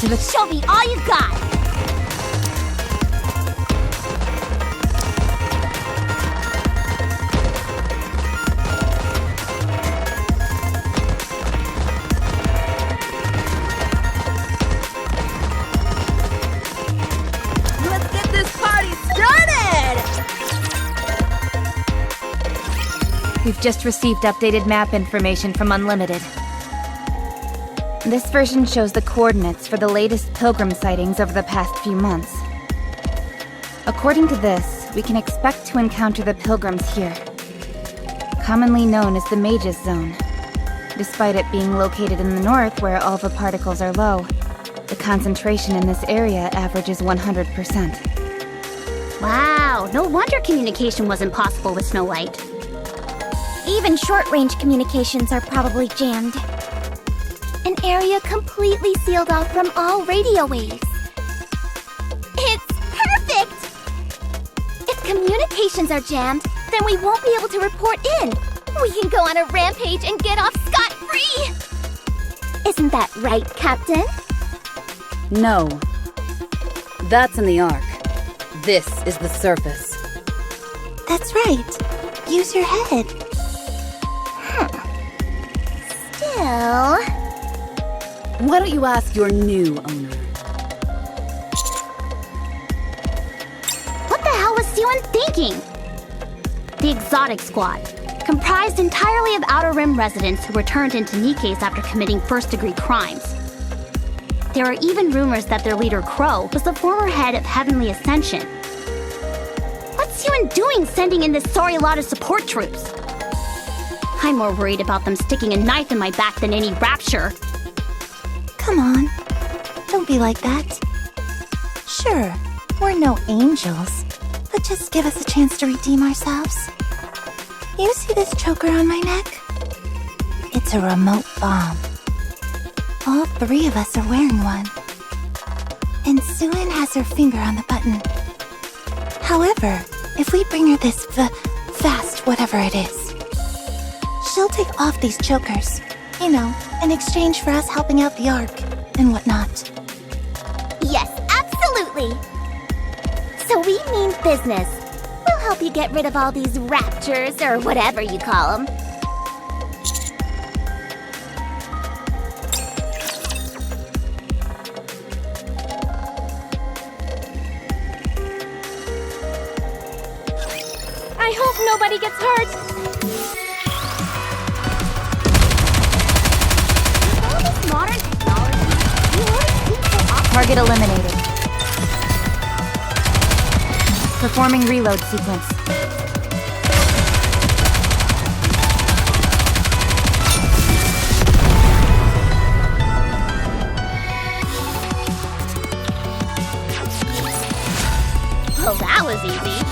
to the... Show me all you got! Let's get this party started! We've just received updated map information from Unlimited. This version shows the coordinates for the latest pilgrim sightings over the past few months. According to this, we can expect to encounter the pilgrims here, commonly known as the Mage's Zone. Despite it being located in the north where alpha particles are low, the concentration in this area averages 100%. Wow, no wonder communication wasn't possible with Snow White. Even short-range communications are probably jammed. An area completely sealed off from all radio waves. It's perfect! If communications are jammed, then we won't be able to report in. We can go on a rampage and get off scot-free! Isn't that right, Captain? No. That's in the Ark. This is the surface. That's right. Use your head. Still... Why don't you ask your new owner? What the hell was Siwon thinking? The Exotic Squad, comprised entirely of Outer Rim residents who were turned into Nikkes after committing first-degree crimes. There are even rumors that their leader, Crow, was the former head of Heavenly Ascension. What's Siwon doing sending in this sorry lot of support troops? I'm more worried about them sticking a knife in my back than any rapture. Come on. Don't be like that. Sure, we're no angels, but just give us a chance to redeem ourselves. You see this choker on my neck? It's a remote bomb. All three of us are wearing one. And Siwon has her finger on the button. However, if we bring her this fast whatever it is, she'll take off these chokers. You know, in exchange for us helping out the Ark and whatnot. Yes, absolutely! So we mean business. We'll help you get rid of all these raptures or whatever you call them. I hope nobody gets hurt! Modern technology. You always seem so Target eliminated. Performing reload sequence. Well, that was easy.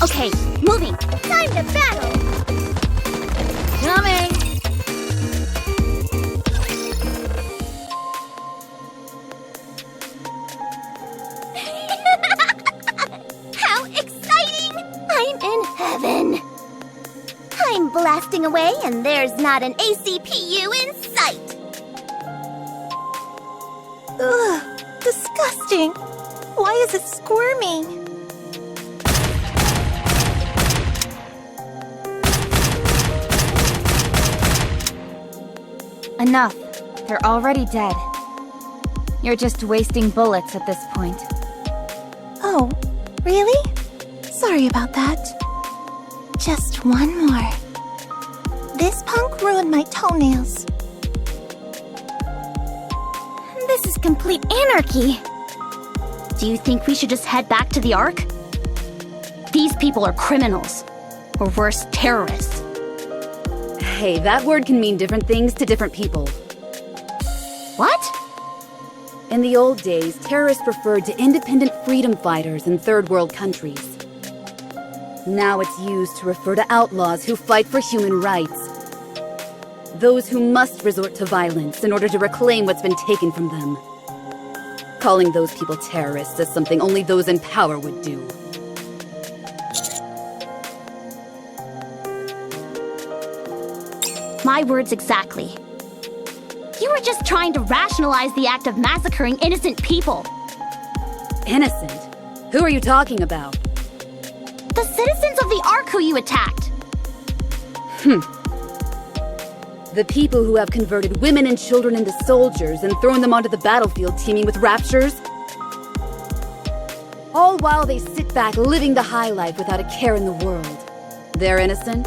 Okay, moving. Time to battle! Coming! How exciting! I'm in heaven. I'm blasting away and there's not an ACPU in sight. Ugh, disgusting. Why is it squirming? Enough. They're already dead. You're just wasting bullets at this point. Oh, really? Sorry about that. Just one more. This punk ruined my toenails. This is complete anarchy. Do you think we should just head back to the Ark? These people are criminals. Or worse, terrorists. Hey, that word can mean different things to different people. What? In the old days, terrorists referred to independent freedom fighters in third world countries. Now it's used to refer to outlaws who fight for human rights. Those who must resort to violence in order to reclaim what's been taken from them. Calling those people terrorists is something only those in power would do. My words exactly. You were just trying to rationalize the act of massacring innocent people. Innocent? Who are you talking about? The citizens of the Ark who you attacked. The people who have converted women and children into soldiers and thrown them onto the battlefield teeming with raptures? All while they sit back living the high life without a care in the world. They're innocent?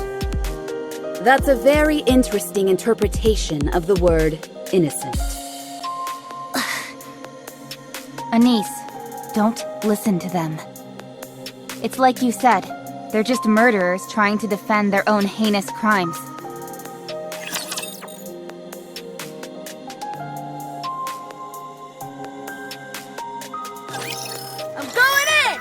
That's a very interesting interpretation of the word innocent. Anise, don't listen to them. It's like you said, they're just murderers trying to defend their own heinous crimes. I'm going in!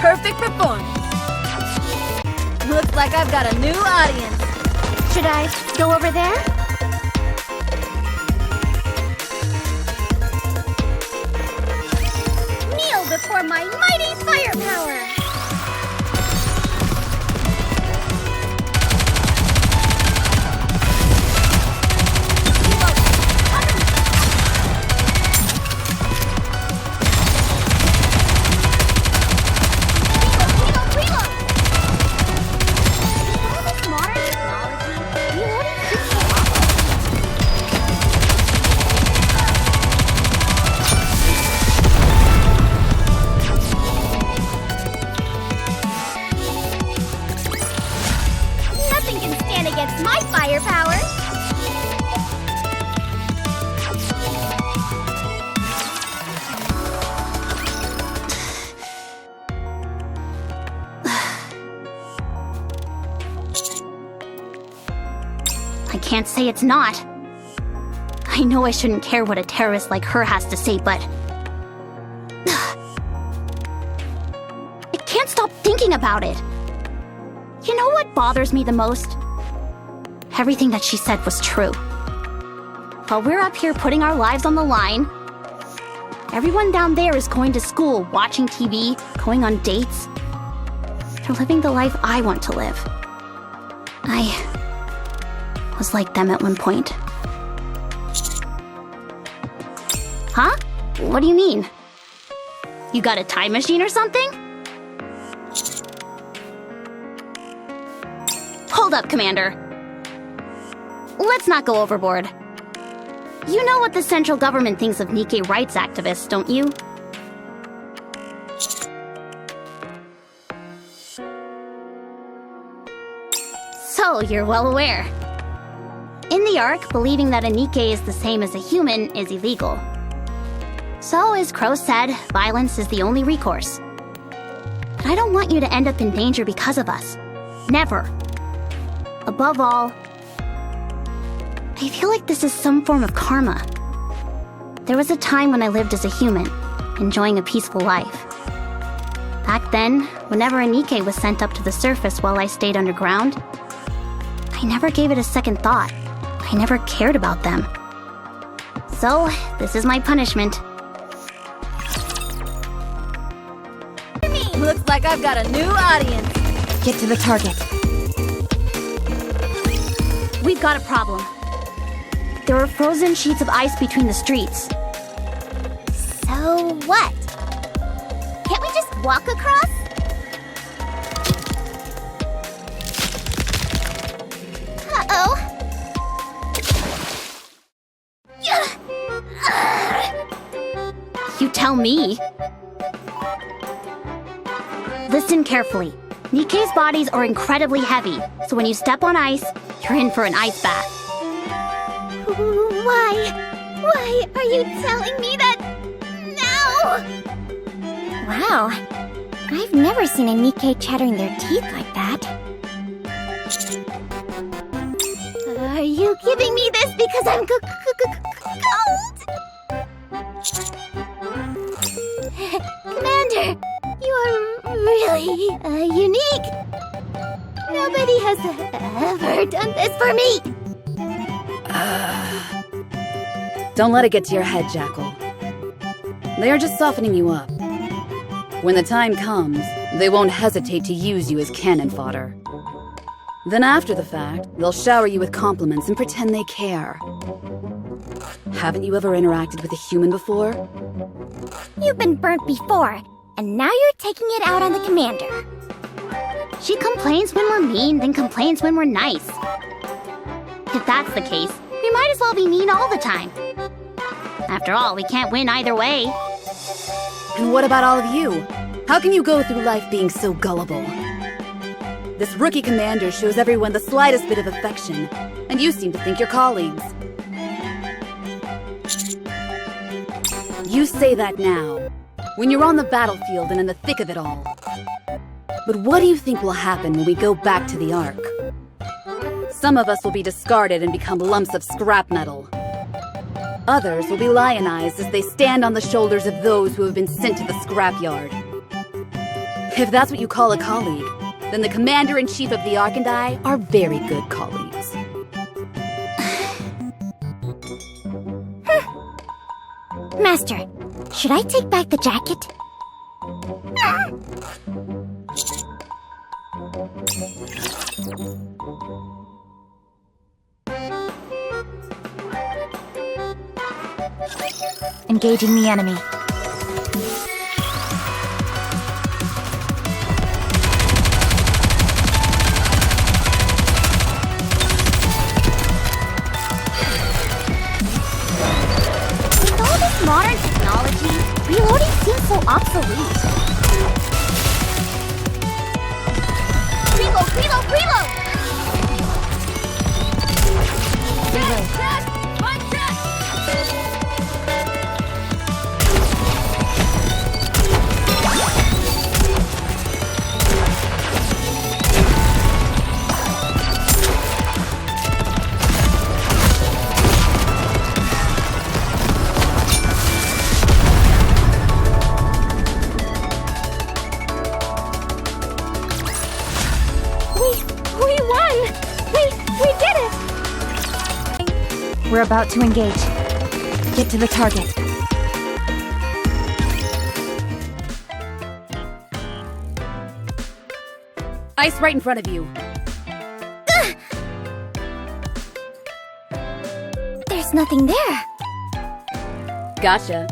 Perfect performance. Looks like I've got a new audience. Should I go over there? Kneel before my mighty firepower! Against my firepower! I can't say it's not. I know I shouldn't care what a terrorist like her has to say, but... I can't stop thinking about it. You know what bothers me the most? Everything that she said was true. While we're up here putting our lives on the line, everyone down there is going to school, watching TV, going on dates. They're living the life I want to live. I was like them at one point. Huh? What do you mean? You got a time machine or something? Hold up, Commander. Let's not go overboard. You know what the central government thinks of Nikke rights activists, don't you? So, you're well aware. In the Ark, believing that a Nikke is the same as a human is illegal. So, as Crow said, violence is the only recourse. But I don't want you to end up in danger because of us. Never. Above all, I feel like this is some form of karma. There was a time when I lived as a human, enjoying a peaceful life. Back then, whenever a Nikke was sent up to the surface while I stayed underground, I never gave it a second thought. I never cared about them. So, this is my punishment. Looks like I've got a new audience. Get to the target. We've got a problem. There are frozen sheets of ice between the streets. So what? Can't we just walk across? Uh-oh. You tell me. Listen carefully. Nikke's bodies are incredibly heavy, so when you step on ice, you're in for an ice bath. Why are you telling me that now? Wow, I've never seen a Nikke chattering their teeth like that. Are you giving me this because I'm cold? Commander, you are really unique. Nobody has ever done this for me. Don't let it get to your head, Jackal. They are just softening you up. When the time comes, they won't hesitate to use you as cannon fodder. Then after the fact, they'll shower you with compliments and pretend they care. Haven't you ever interacted with a human before? You've been burnt before, and now you're taking it out on the commander. She complains when we're mean, then complains when we're nice. If that's the case, we might as well be mean all the time. After all, we can't win either way. And what about all of you? How can you go through life being so gullible? This rookie commander shows everyone the slightest bit of affection, and you seem to think you're colleagues. You say that now, when you're on the battlefield and in the thick of it all. But what do you think will happen when we go back to the Ark? Some of us will be discarded and become lumps of scrap metal. Others will be lionized as they stand on the shoulders of those who have been sent to the scrapyard. If that's what you call a colleague, then the Commander-in-Chief of the Ark and I are very good colleagues. Master, should I take back the jacket? Engaging the enemy. With all this modern technology, reloading seems so obsolete. Reload, reload, reload! We won! We did it! We're about to engage. Get to the target. Ice right in front of you. There's nothing there. Gotcha.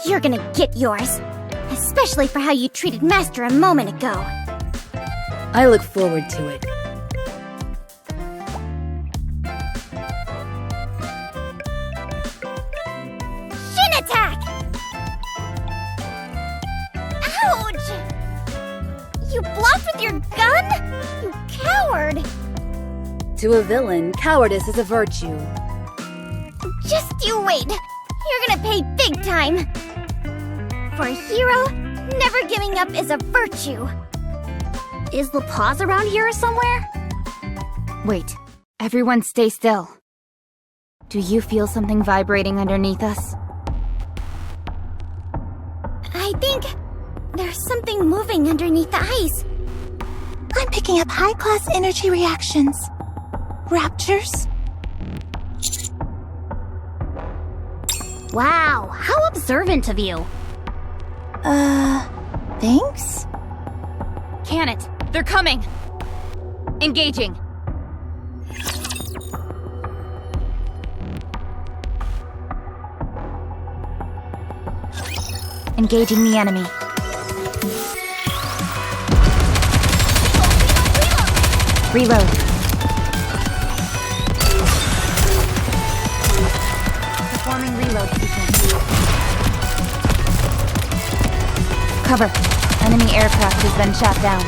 You're gonna get yours. Especially for how you treated Master a moment ago. I look forward to it. Shin attack! Ouch! You blocked with your gun? You coward! To a villain, cowardice is a virtue. Just you wait. You're gonna pay big time. For a hero, never giving up is a virtue. Is La Paz around here somewhere? Wait. Everyone stay still. Do you feel something vibrating underneath us? I think there's something moving underneath the ice. I'm picking up high-class energy reactions. Raptures? Wow, how observant of you. Thanks? Can it! They're coming! Engaging! Engaging the enemy. Reload. Performing reload sequence. Cover. Enemy aircraft has been shot down.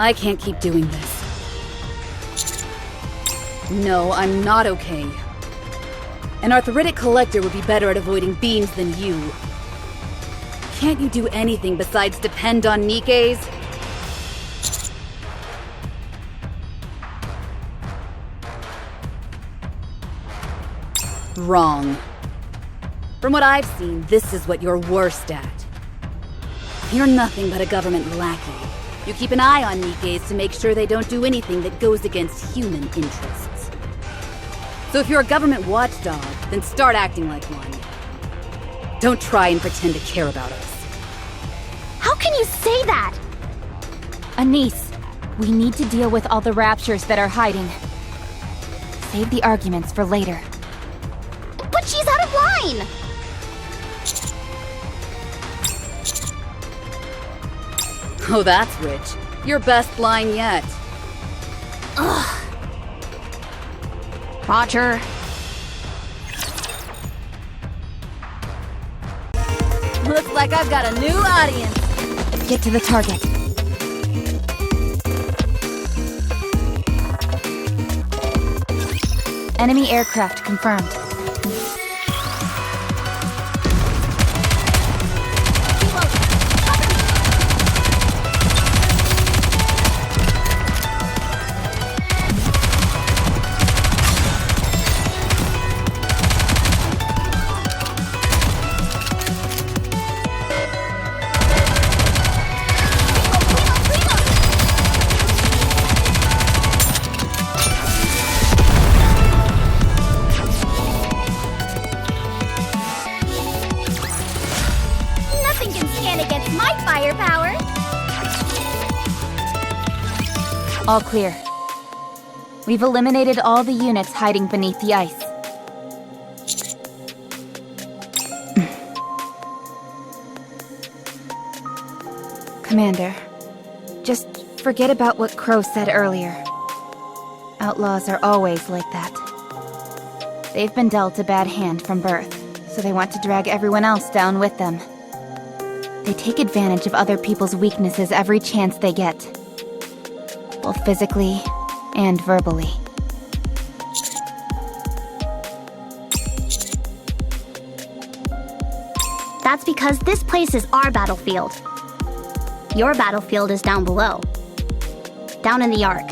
I can't keep doing this. No, I'm not okay. An arthritic collector would be better at avoiding beams than you. Can't you do anything besides depend on Nikke's? Wrong. From what I've seen, this is what you're worst at. You're nothing but a government lackey. You keep an eye on Nikke's to make sure they don't do anything that goes against human interests. So if you're a government watchdog, then start acting like one. Don't try and pretend to care about us. How can you say that? Anise, we need to deal with all the raptures that are hiding. Save the arguments for later. But she's out of line! Oh, that's rich. Your best line yet. Ugh. Roger. Looks like I've got a new audience. Get to the target. Enemy aircraft confirmed. All clear. We've eliminated all the units hiding beneath the ice. Commander, just forget about what Crow said earlier. Outlaws are always like that. They've been dealt a bad hand from birth, so they want to drag everyone else down with them. They take advantage of other people's weaknesses every chance they get. Both physically and verbally. That's because this place is our battlefield. Your battlefield is down below. Down in the Ark.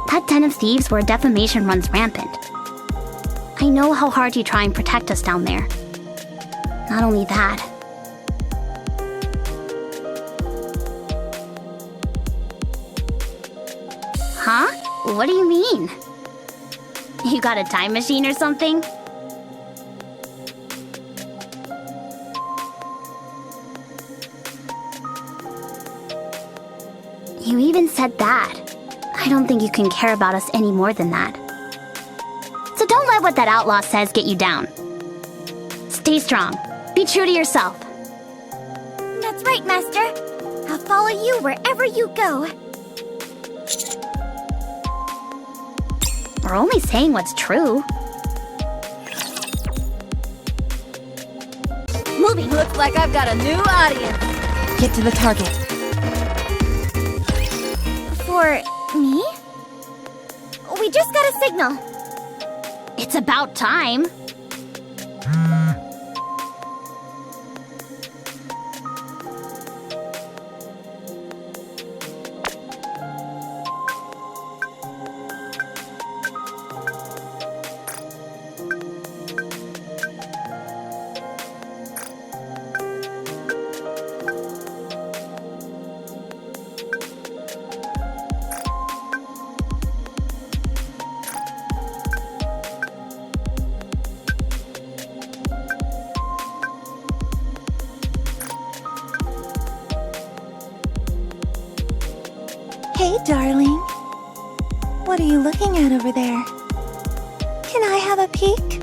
That den of thieves where defamation runs rampant. I know how hard you try and protect us down there. Not only that. Huh? What do you mean? You got a time machine or something? You even said that. I don't think you can care about us any more than that. So don't let what that outlaw says get you down. Stay strong. Be true to yourself. That's right, Master. I'll follow you wherever you go. We're only saying what's true. Moving. Looks like I've got a new audience. Get to the target. For me? We just got a signal. It's about time. Hey, darling. What are you looking at over there? Can I have a peek?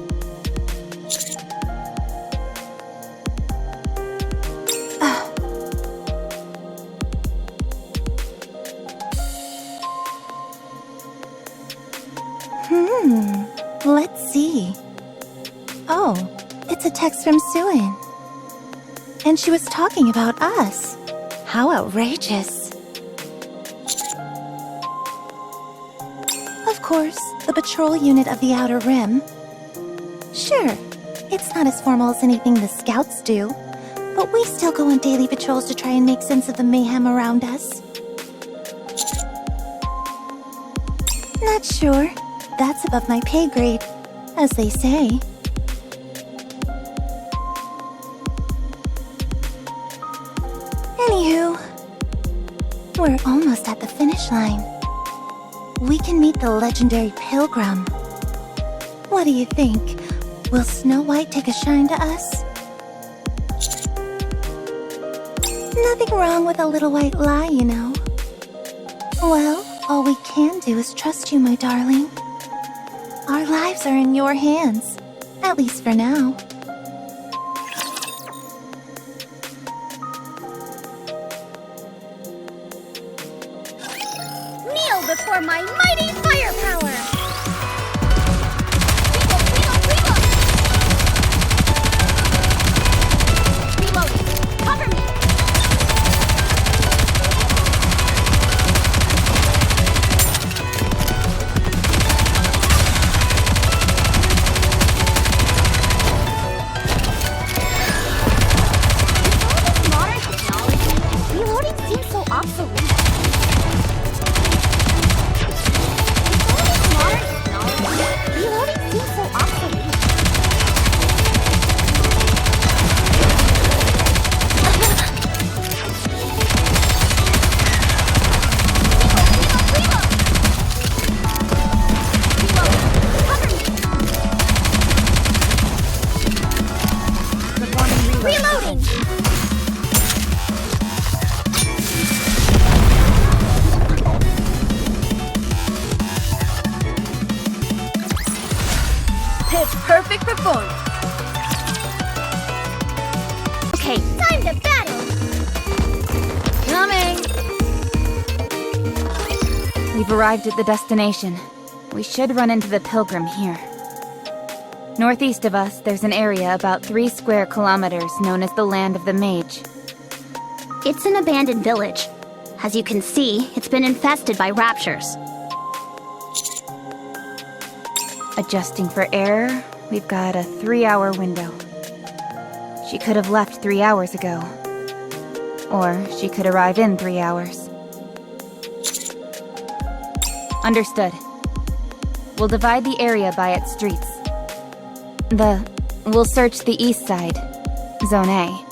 Let's see. Oh, it's a text from Suin. And she was talking about us. How outrageous. course, the patrol unit of the Outer Rim. Sure, it's not as formal as anything the Scouts do, but we still go on daily patrols to try and make sense of the mayhem around us. Not sure. That's above my pay grade, as they say. Anywho, we're almost at the finish line. We can meet the legendary Pilgrim. What do you think? Will Snow White take a shine to us? Nothing wrong with a little white lie, you know. Well, all we can do is trust you, my darling. Our lives are in your hands, at least for now. Kneel before my mighty firepower! Reload! Cover me! Perfect performance. Okay, time to battle! Coming! We've arrived at the destination. We should run into the Pilgrim here. Northeast of us, there's an area about 3 square kilometers known as the Land of the Mage. It's an abandoned village. As you can see, it's been infested by raptures. Adjusting for error, we've got a 3-hour window. She could have left 3 hours ago. Or she could arrive in 3 hours. Understood. We'll divide the area by its streets. We'll search the east side, Zone A.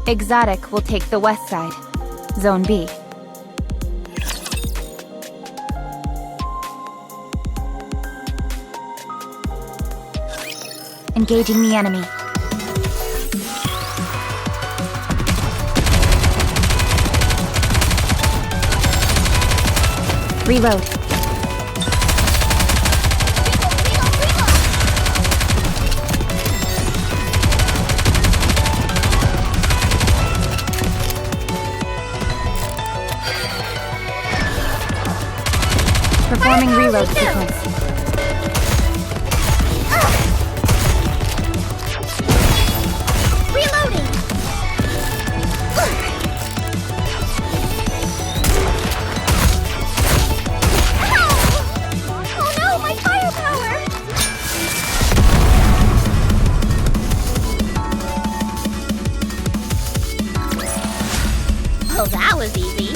Exotic will take the west side, Zone B. Engaging the enemy. Reload. Performing reload sequence. Reloading! Oh no, my firepower! Oh, that was easy.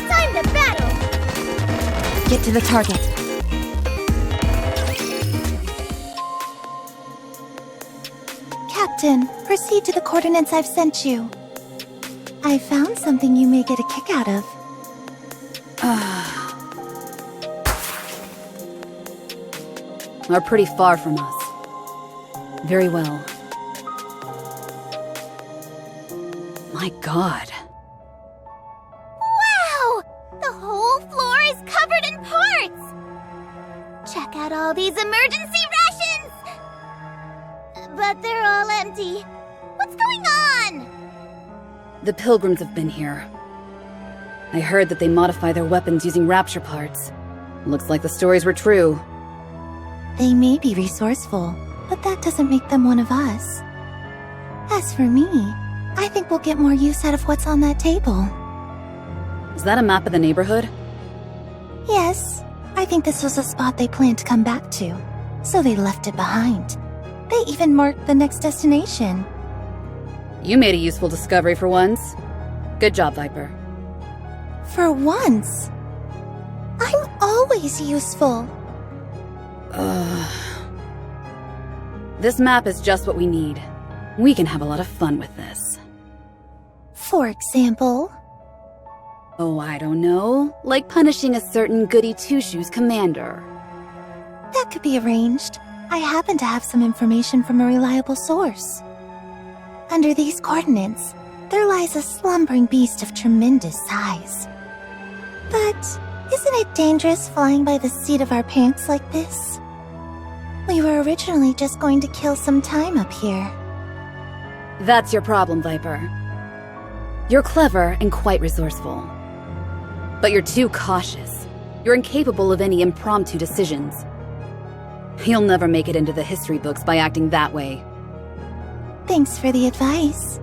Time to battle! Get to the target. Captain, proceed to the coordinates I've sent you. I found something you may get a kick out of. Are pretty far from us. Very well. My God. Wow! The whole floor is covered in parts! Check out all these emergency rations! But they're all empty. What's going on? The Pilgrims have been here. I heard that they modify their weapons using rapture parts. Looks like the stories were true. They may be resourceful, but that doesn't make them one of us. As for me, I think we'll get more use out of what's on that table. Is that a map of the neighborhood? Yes, I think this was a spot they planned to come back to, so they left it behind. They even marked the next destination. You made a useful discovery for once. Good job, Viper. For once. I'm always useful. This map is just what we need. We can have a lot of fun with this. For example? Oh, I don't know. Like punishing a certain goody-two-shoes commander. That could be arranged. I happen to have some information from a reliable source. Under these coordinates, there lies a slumbering beast of tremendous size. But isn't it dangerous flying by the seat of our pants like this? We were originally just going to kill some time up here. That's your problem, Viper. You're clever and quite resourceful. But you're too cautious. You're incapable of any impromptu decisions. You'll never make it into the history books by acting that way. Thanks for the advice.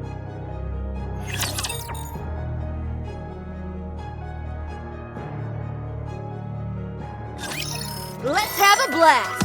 Let's have a blast!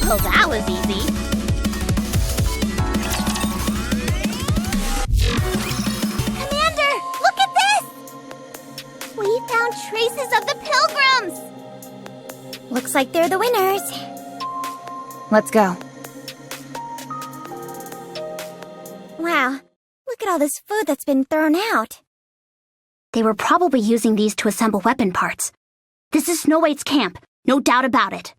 Well, that was easy. Commander, look at this! We found traces of the pilgrims! Looks like they're the winners. Let's go. Wow, look at all this food that's been thrown out. They were probably using these to assemble weapon parts. This is Snow White's camp, no doubt about it.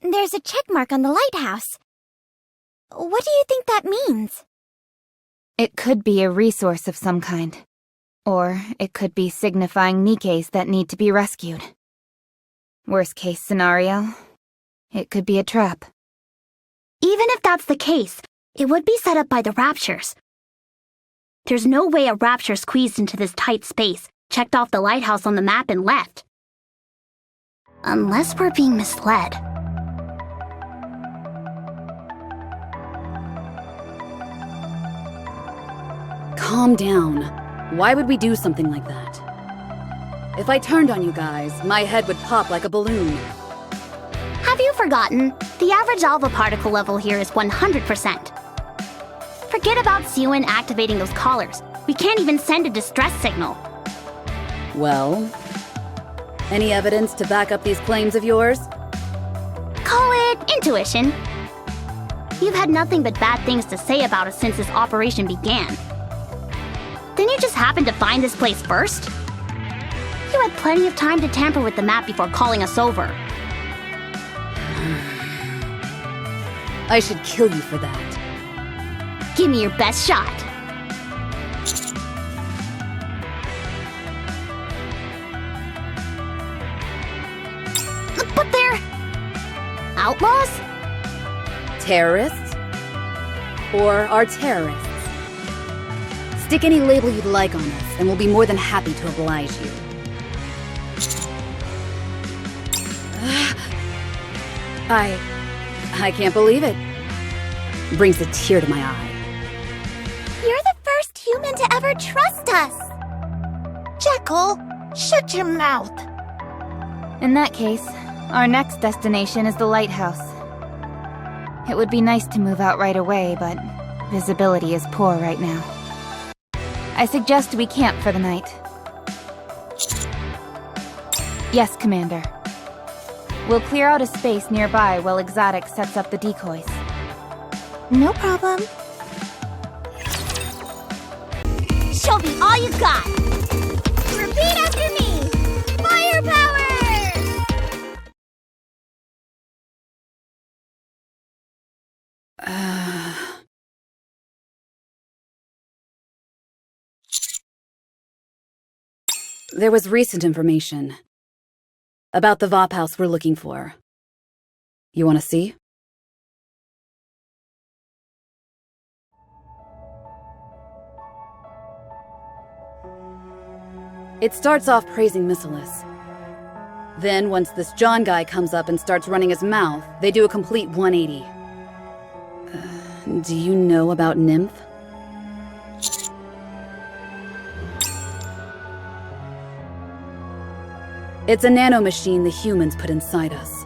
There's a check mark on the lighthouse. What do you think that means? It could be a resource of some kind. Or it could be signifying Nikkes that need to be rescued. Worst case scenario, it could be a trap. Even if that's the case, it would be set up by the Raptures. There's no way a Rapture squeezed into this tight space, checked off the lighthouse on the map and left. Unless we're being misled. Calm down. Why would we do something like that? If I turned on you guys, my head would pop like a balloon. Have you forgotten? The average alpha particle level here is 100%. Forget about Sewin activating those collars. We can't even send a distress signal. Well, any evidence to back up these claims of yours? Call it intuition. You've had nothing but bad things to say about us since this operation began. Then you just happened to find this place first? You had plenty of time to tamper with the map before calling us over. I should kill you for that. Give me your best shot. But they're... outlaws? Terrorists? Or are terrorists? Stick any label you'd like on us, and we'll be more than happy to oblige you. I can't believe it. Brings a tear to my eye. You're the first human to ever trust us! Jekyll, shut your mouth! In that case, our next destination is the lighthouse. It would be nice to move out right away, but visibility is poor right now. I suggest we camp for the night. Yes, Commander. We'll clear out a space nearby while Exotic sets up the decoys. No problem. Show me all you got! Repeat after me! Firepower! There was recent information about the VOP house we're looking for. You want to see? It starts off praising Mirillis. Then, once this John guy comes up and starts running his mouth, they do a complete 180. Do you know about Nymph? It's a nanomachine the humans put inside us.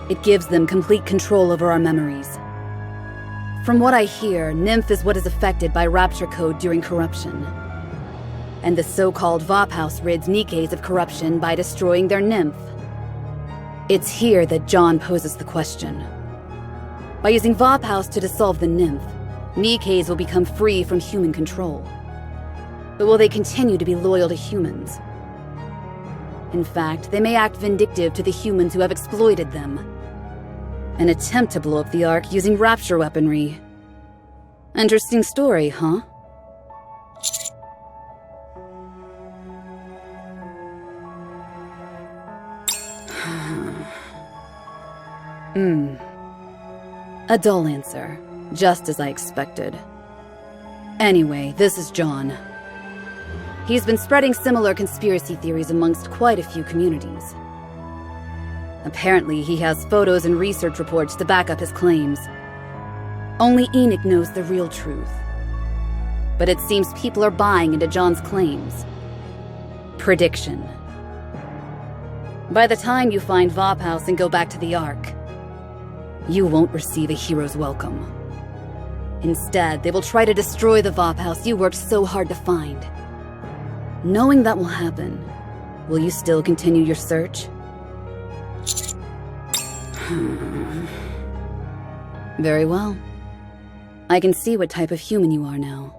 It gives them complete control over our memories. From what I hear, Nymph is what is affected by Rapture Code during corruption. And the so-called VOP house rids Nikke's of corruption by destroying their Nymph. It's here that John poses the question. By using VOP house to dissolve the Nymph, Nikke's will become free from human control. But will they continue to be loyal to humans? In fact, they may act vindictive to the humans who have exploited them. An attempt to blow up the Ark using Rapture weaponry. Interesting story, huh? A dull answer, just as I expected. Anyway, this is John. He's been spreading similar conspiracy theories amongst quite a few communities. Apparently, he has photos and research reports to back up his claims. Only Enoch knows the real truth. But it seems people are buying into John's claims. Prediction. By the time you find VOP House and go back to the Ark, you won't receive a hero's welcome. Instead, they will try to destroy the VOP House you worked so hard to find. Knowing that will happen, will you still continue your search? Very well. I can see what type of human you are now.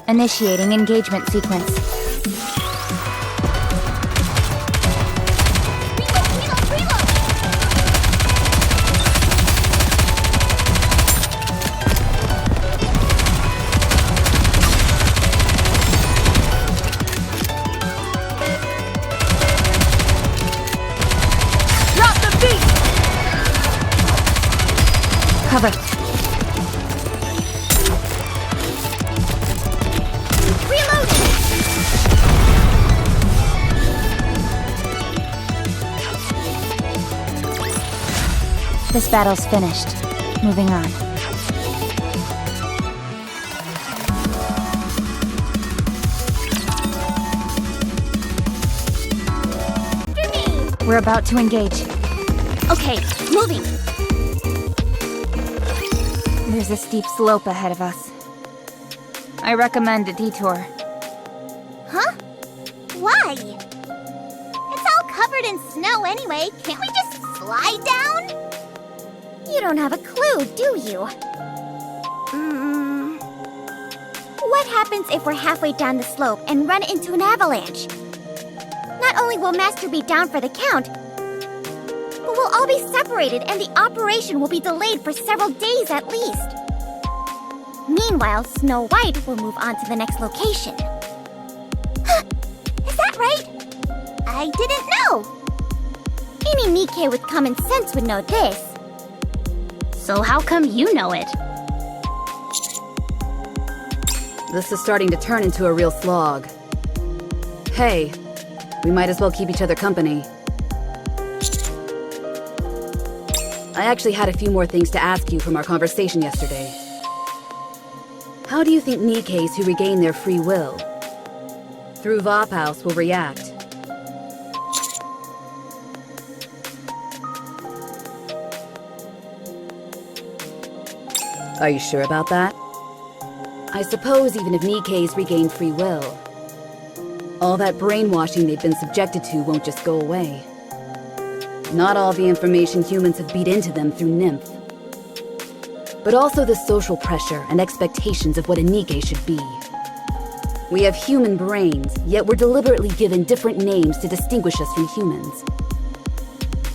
Initiating engagement sequence. Cover. Reloading! This battle's finished. Moving on. We're about to engage. Okay, moving! There's a steep slope ahead of us. I recommend a detour. Huh? Why? It's all covered in snow anyway. Can't we just slide down? You don't have a clue, do you? What happens if we're halfway down the slope and run into an avalanche? Not only will Master be down for the count, but we'll all be separated and the operation will be delayed for several days at least. Meanwhile, Snow White will move on to the next location. Is that right? I didn't know. Any Nikke with common sense would know this. So how come you know it? This is starting to turn into a real slog. Hey, we might as well keep each other company. I actually had a few more things to ask you from our conversation yesterday. How do you think Nikke's who regain their free will through Vop House will react. Are you sure about that? I suppose even if Nikke's regained free will, all that brainwashing they've been subjected to won't just go away. Not all the information humans have beat into them through Nymph, but also the social pressure and expectations of what a Nikke should be. We have human brains, yet we're deliberately given different names to distinguish us from humans.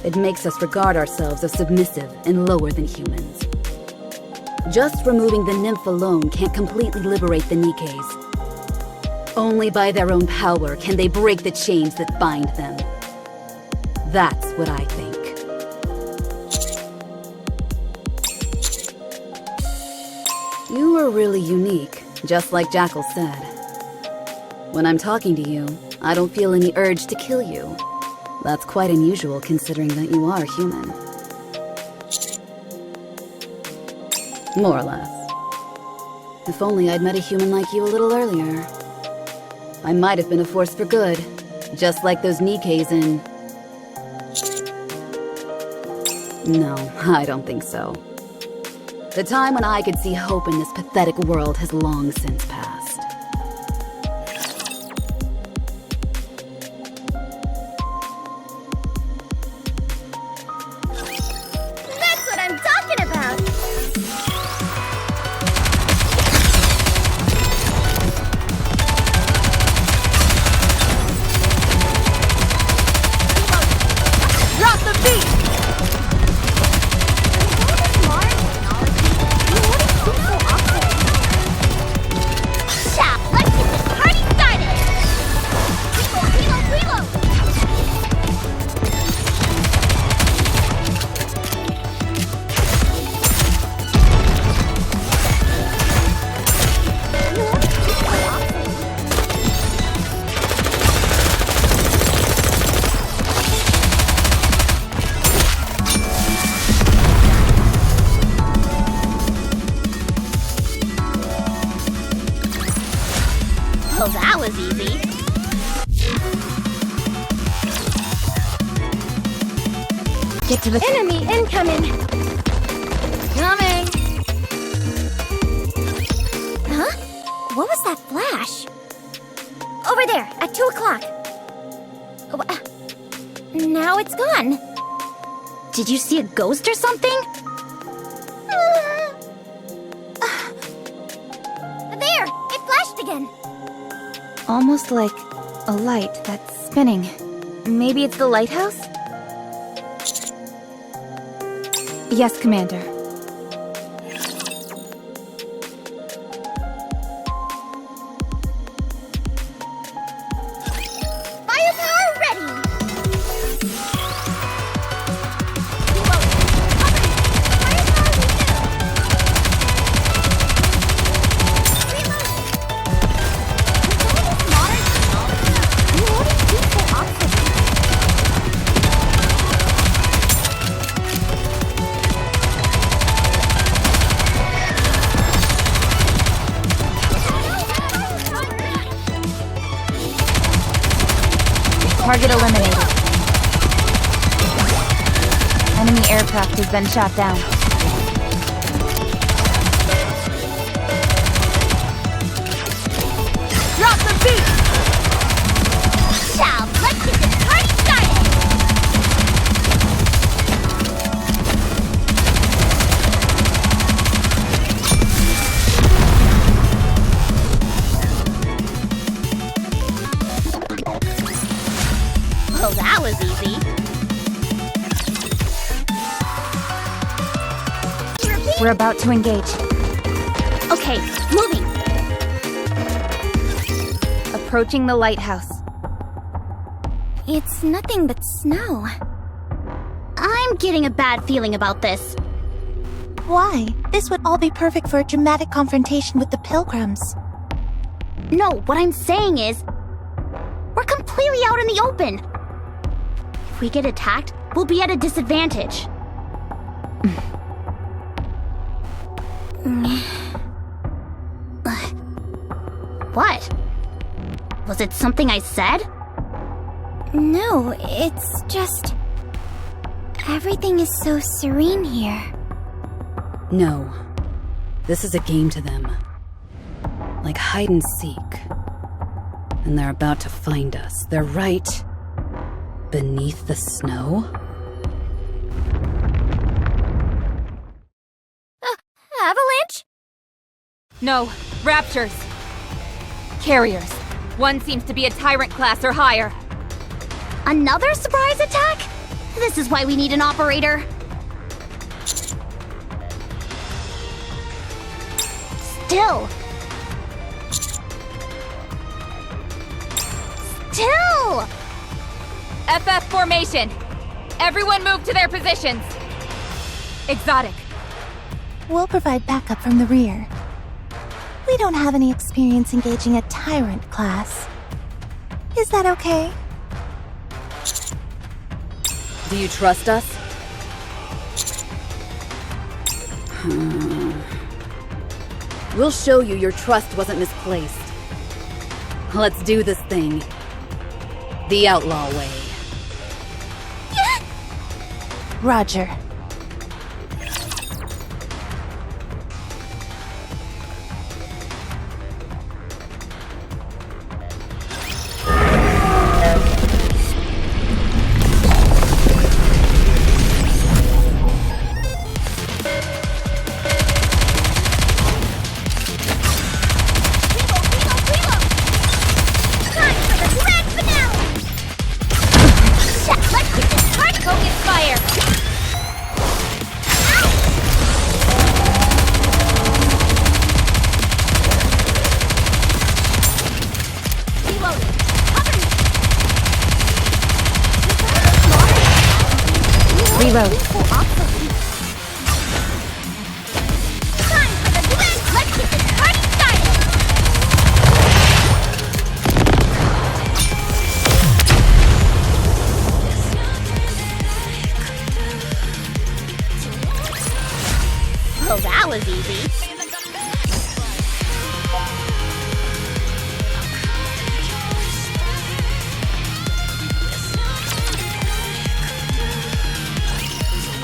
It makes us regard ourselves as submissive and lower than humans. Just removing the Nymph alone can't completely liberate the Nikkes. Only by their own power can they break the chains that bind them. That's what I think. You are really unique, just like Jackal said. When I'm talking to you, I don't feel any urge to kill you. That's quite unusual considering that you are human. More or less. If only I'd met a human like you a little earlier. I might have been a force for good, just like those Nikkes in... No, I don't think so. The time when I could see hope in this pathetic world has long since passed. That's what I'm talking about! Drop the beat! Well, that was easy. Get to the Enemy incoming! Coming! Huh? What was that flash? Over there, at 2 o'clock. Now it's gone. Did you see a ghost or something? There! It flashed again! almost like a light that's spinning. Maybe it's the lighthouse? Yes, Commander. Firepower ready! Target eliminated. Enemy aircraft has been shot down. Drop the beat! Shall, let's get this party started! Well, that was easy. We're about to engage. Okay, moving. Approaching the lighthouse. It's nothing but snow. I'm getting a bad feeling about this. Why? This would all be perfect for a dramatic confrontation with the Pilgrims. No, what I'm saying is, we're completely out in the open. If we get attacked, we'll be at a disadvantage. What? Was it something I said? No, it's just... everything is so serene here. No. This is a game to them. Like hide and seek. And they're about to find us. They're right beneath the snow. Avalanche? No, Raptures. Carriers. One seems to be a Tyrant class or higher. Another surprise attack? This is why we need an operator. Still. FF formation. Everyone move to their positions. Exotic. We'll provide backup from the rear. We don't have any experience engaging a Tyrant class. Is that okay? Do you trust us? We'll show you your trust wasn't misplaced. Let's do this thing. The outlaw way. Roger. Reload. Well, that was easy.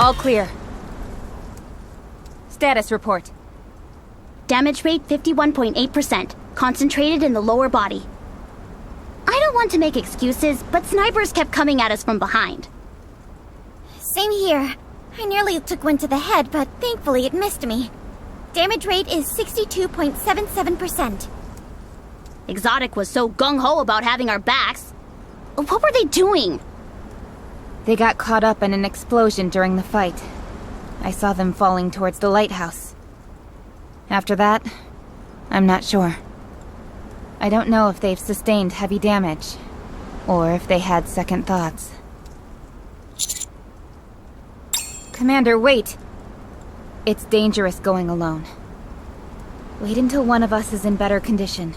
All clear. Status report. Damage rate 51.8%, concentrated in the lower body. I don't want to make excuses, but snipers kept coming at us from behind. Same here. I nearly took one to the head, but thankfully it missed me. Damage rate is 62.77%. Exotic was so gung-ho about having our backs. What were they doing? They got caught up in an explosion during the fight. I saw them falling towards the lighthouse. After that, I'm not sure. I don't know if they've sustained heavy damage, or if they had second thoughts. Commander, wait! It's dangerous going alone. Wait until one of us is in better condition.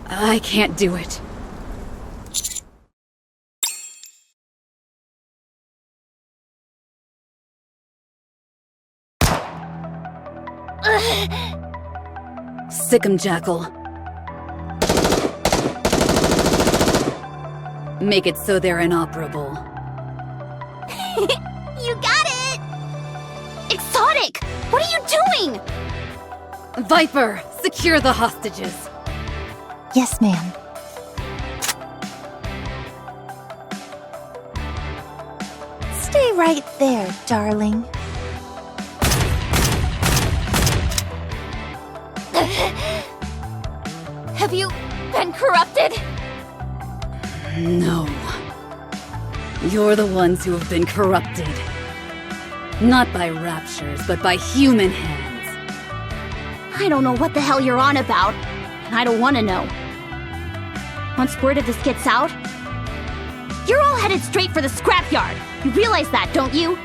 I can't do it. Sick 'em, Jackal. Make it so they're inoperable. You got it! Exotic! What are you doing? Viper, secure the hostages. Yes, ma'am. Stay right there, darling. Have you been corrupted? No. You're the ones who have been corrupted. Not by raptures, but by human hands. I don't know what the hell you're on about, and I don't want to know. Once word of this gets out, you're all headed straight for the scrapyard. You realize that, don't you?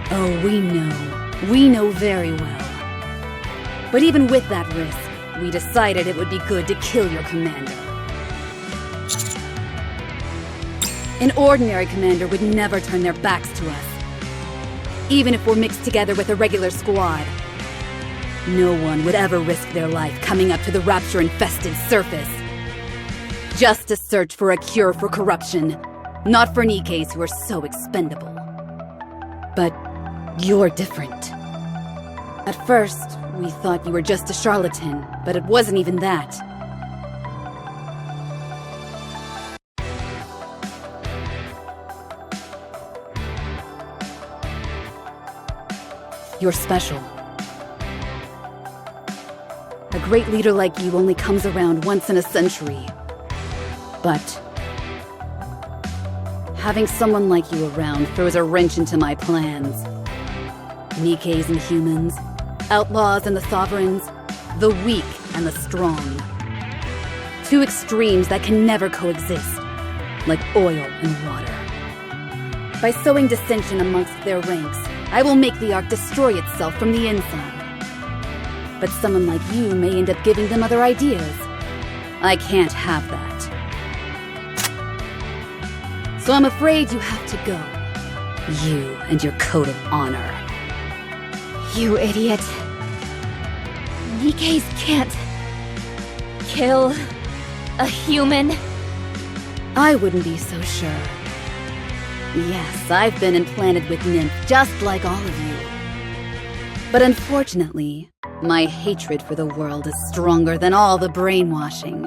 Oh, we know. We know very well. But even with that risk, we decided it would be good to kill your commander. An ordinary commander would never turn their backs to us. even if we're mixed together with a regular squad. No one would ever risk their life coming up to the rapture-infested surface. Just to search for a cure for corruption, not for Nikkes who are so expendable. But you're different. At first, we thought you were just a charlatan, but it wasn't even that. You're special. A great leader like you only comes around once in a century. But having someone like you around throws a wrench into my plans. Nikkes and humans, outlaws and the sovereigns, the weak and the strong. Two extremes that can never coexist, like oil and water. By sowing dissension amongst their ranks, I will make the Ark destroy itself from the inside. But someone like you may end up giving them other ideas. I can't have that. So I'm afraid you have to go. You and your code of honor. You idiot. Nikkes can't kill a human. I wouldn't be so sure. Yes, I've been implanted with Nymph just like all of you. But unfortunately, my hatred for the world is stronger than all the brainwashing.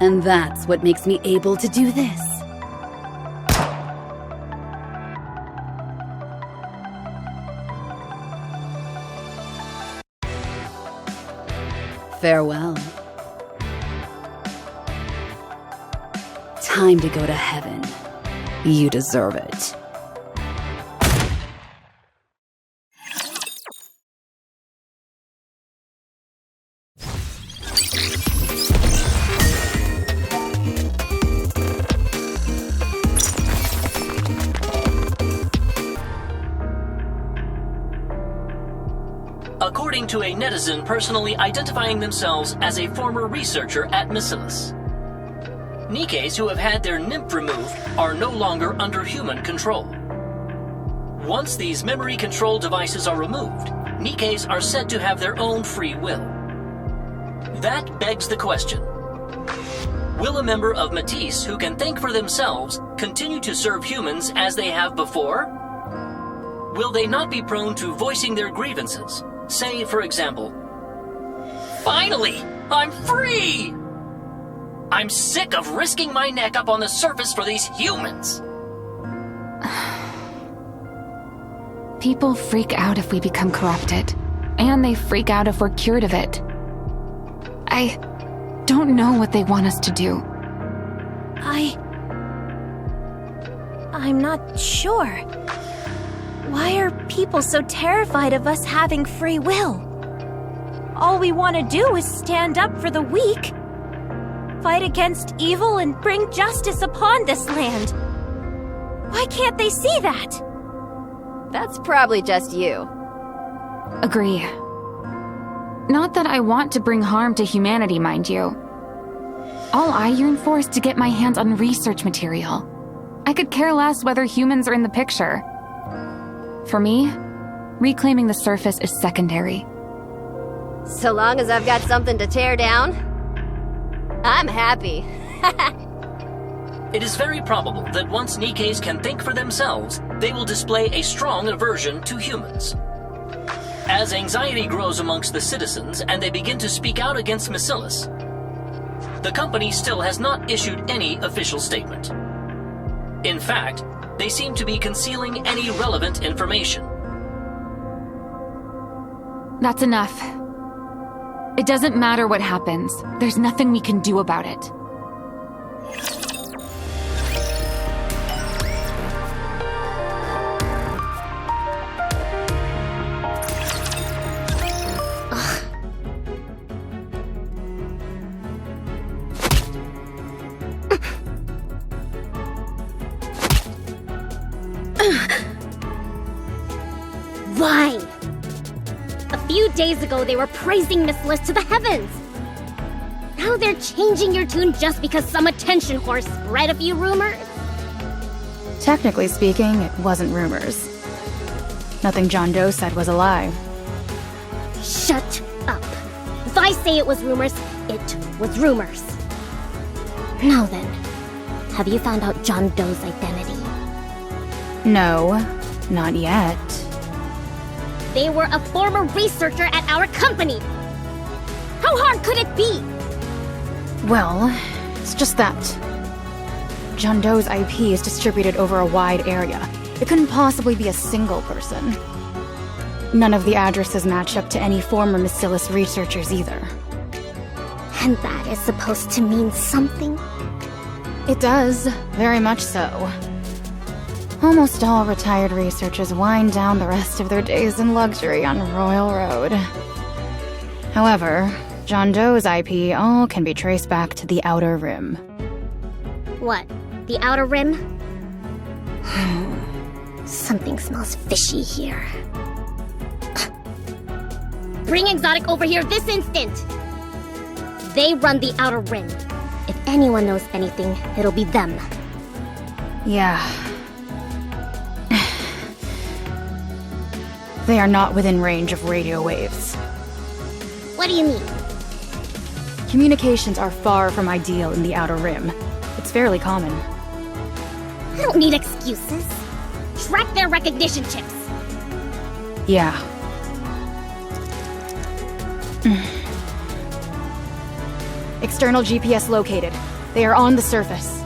And that's what makes me able to do this. Farewell. Time to go to heaven. You deserve it. According to a netizen personally identifying themselves as a former researcher at Mirillis. Nikkes who have had their nymph removed are no longer under human control. Once these memory control devices are removed, Nikkes are said to have their own free will. That begs the question. Will a member of Matisse who can think for themselves continue to serve humans as they have before? Will they not be prone to voicing their grievances? Say, for example, "Finally, I'm free! I'm sick of risking my neck up on the surface for these humans!" People freak out if we become corrupted, and they freak out if we're cured of it. I don't know what they want us to do. I'm not sure. Why are people so terrified of us having free will? All we want to do is stand up for the weak, fight against evil, and bring justice upon this land. Why can't they see that? That's probably just you. Agree. Not that I want to bring harm to humanity, mind you. All I yearn for is to get my hands on research material. I could care less whether humans are in the picture. For me, reclaiming the surface is secondary. So long as I've got something to tear down, I'm happy. It is very probable that once Nikkes can think for themselves, they will display a strong aversion to humans. As anxiety grows amongst the citizens and they begin to speak out against Mirillis, the company still has not issued any official statement. In fact, they seem to be concealing any relevant information. That's enough. It doesn't matter what happens. There's nothing we can do about it. Why? A few days ago, they were praising Mirillis to the heavens. Now they're changing your tune just because some attention whore spread a few rumors? Technically speaking, it wasn't rumors. Nothing John Doe said was a lie. Shut up. If I say it was rumors, it was rumors. Now then, have you found out John Doe's identity? No, not yet. They were a former researcher at our company. How hard could it be? Well, it's just that John Doe's IP is distributed over a wide area. It couldn't possibly be a single person. None of the addresses match up to any former Mirillis researchers either. And that is supposed to mean something? It does, very much so. Almost all retired researchers wind down the rest of their days in luxury on Royal Road. However, John Doe's IP all can be traced back to the Outer Rim. What? The Outer Rim? Something smells fishy here. Bring Exotic over here this instant! They run the Outer Rim. If anyone knows anything, it'll be them. Yeah. They are not within range of radio waves. What do you mean? Communications are far from ideal in the Outer Rim. It's fairly common. I don't need excuses. Track their recognition chips. Yeah. External GPS located. They are on the surface.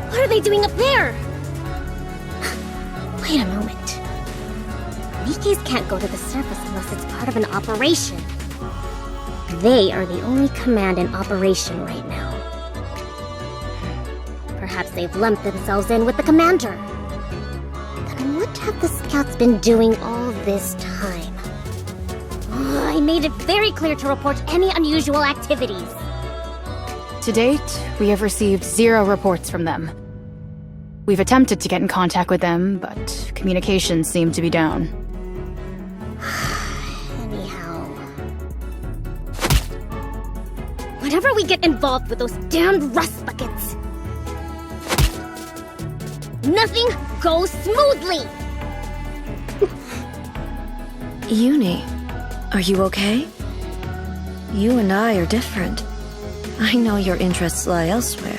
What are they doing up there? Wait a moment. Nikke's can't go to the surface unless it's part of an operation. They are the only command in operation right now. Perhaps they've lumped themselves in with the commander. Then what have the scouts been doing all this time? I made it very clear to report any unusual activities. To date, we have received 0 reports from them. We've attempted to get in contact with them, but communications seem to be down. Anyhow... Whenever we get involved with those damned rust buckets, nothing goes smoothly! Uni, are you okay? You and I are different. I know your interests lie elsewhere.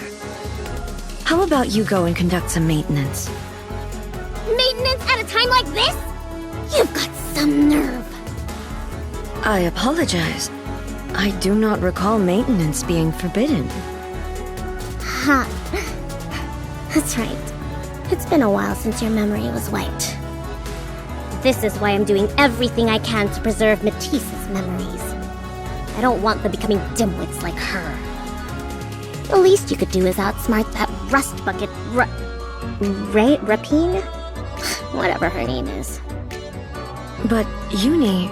How about you go and conduct some maintenance? Maintenance at a time like this? You've got some nerve. I apologize. I do not recall maintenance being forbidden. Ha. That's right. It's been a while since your memory was wiped. This is why I'm doing everything I can to preserve Matisse's memories. I don't want them becoming dimwits like her. The least you could do is outsmart that rust bucket Rapine? Whatever her name is. But, Uni...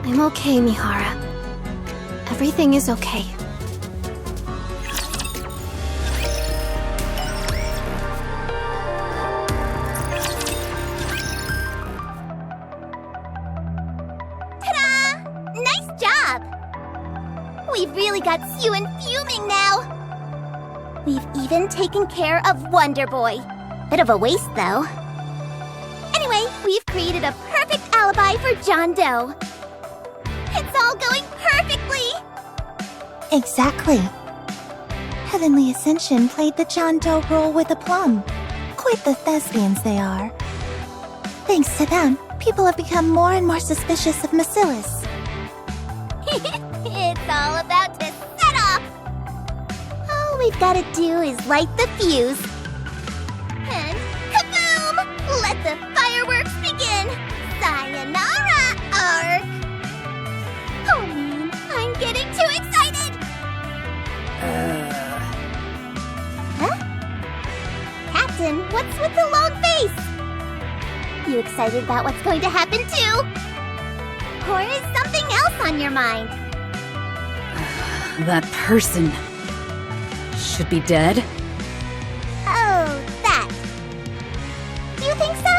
I'm okay, Mihara. Everything is okay. Ta-da! Nice job! We've really got Suen fuming now. We've even taken care of Wonder Boy. Bit of a waste, though. Anyway, we've created a perfect alibi for John Doe. It's all going perfectly! Exactly. Heavenly Ascension played the John Doe role with aplomb. Quite the thespians they are. Thanks to them, people have become more and more suspicious of Mirillis. It's all about to set off! All we've gotta do is light the fuse. And kaboom! Let the fireworks begin! Sayonara, Ark! Oh man, I'm getting too excited! Huh? Captain, what's with the long face? You excited about what's going to happen too? Or is something else on your mind? That person should be dead. Oh, that. Do you think so?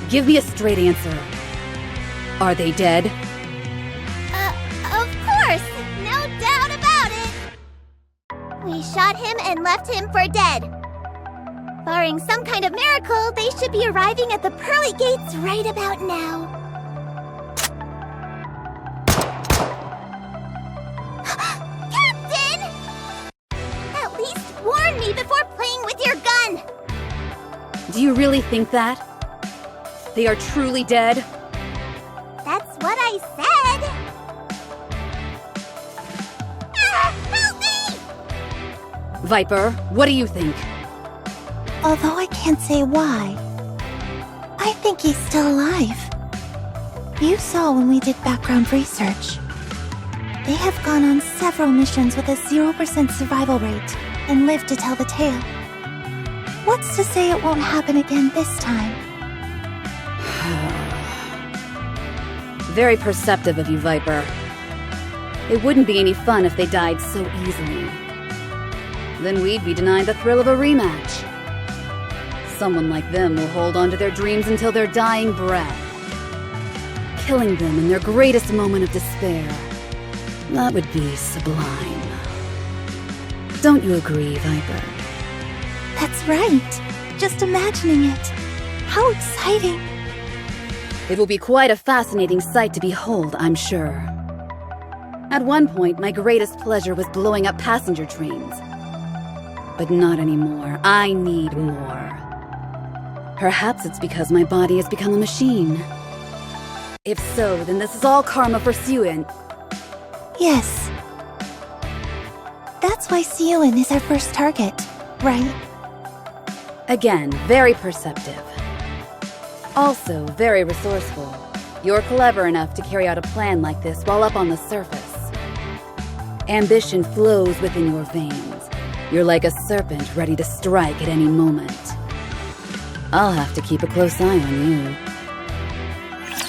Give me a straight answer. Are they dead? Of course! No doubt about it! We shot him and left him for dead. Barring some kind of miracle, they should be arriving at the pearly gates right about now. Captain! At least warn me before playing with your gun! Do you really think that? They are truly dead? That's what I said! Help me! Viper, what do you think? Although I can't say why, I think he's still alive. You saw when we did background research. They have gone on several missions with a 0% survival rate and lived to tell the tale. What's to say it won't happen again this time? Very perceptive of you, Viper. It wouldn't be any fun if they died so easily. Then we'd be denied the thrill of a rematch. Someone like them will hold on to their dreams until their dying breath. Killing them in their greatest moment of despair. That would be sublime. Don't you agree, Viper? That's right. Just imagining it. How exciting. It will be quite a fascinating sight to behold, I'm sure. At one point, my greatest pleasure was blowing up passenger trains. But not anymore. I need more. Perhaps it's because my body has become a machine. If so, then this is all karma for Siuin. Yes. That's why Siuin is our first target, right? Again, very perceptive. Also, very resourceful. You're clever enough to carry out a plan like this while up on the surface. Ambition flows within your veins. You're like a serpent ready to strike at any moment. I'll have to keep a close eye on you.